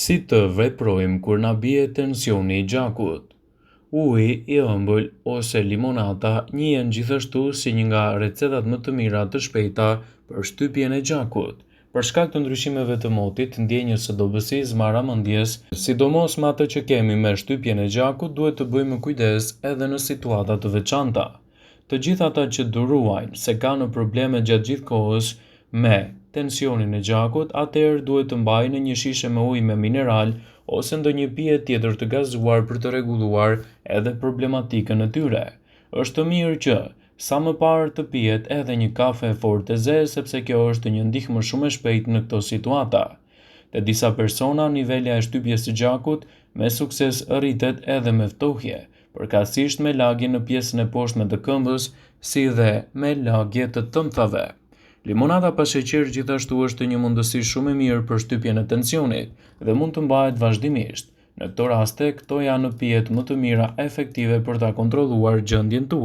Si të veprojmë kur na bie tensioni i gjakut? Uji i ëmbël ose limonata njihen gjithashtu si një nga recetat më të mira të shpejta për shtypjen e gjakut. Për shkak të ndryshimeve të motit, ndjenjes së dobësisë, marramendjes, sidomos me atë që kemi me shtypjen e gjakut, duhet të bëjmë kujdes edhe në situata të veçanta. Të gjithë ata që duruajnë se kanë probleme gjatë gjithë kohës me tensionin e gjakut, atëherë duhet të mbajnë një shishe me ujë me mineral ose ndonjë pije tjetër të gazuar për të rregulluar edhe problematikën e tyre. Është mirë që sa më parë të pihet edhe një kafe fort të zezë sepse kjo është një ndihmë shumë e shpejtë në këto situata. Te disa persona, nivelja e shtypjes së gjakut me sukses rritet edhe me ftohje, përkatësisht me lagje në pjesën e poshtme të këmbës, si dhe me lagje të tëmthave. Limonata pa sheqer gjithashtu është një mundësi shumë e mirë për shtypjen e tensionit dhe mund të mbahet vazhdimisht. Në këto raste, këto janë pijet më të mira efektive për ta kontrolluar gjendjen tuaj.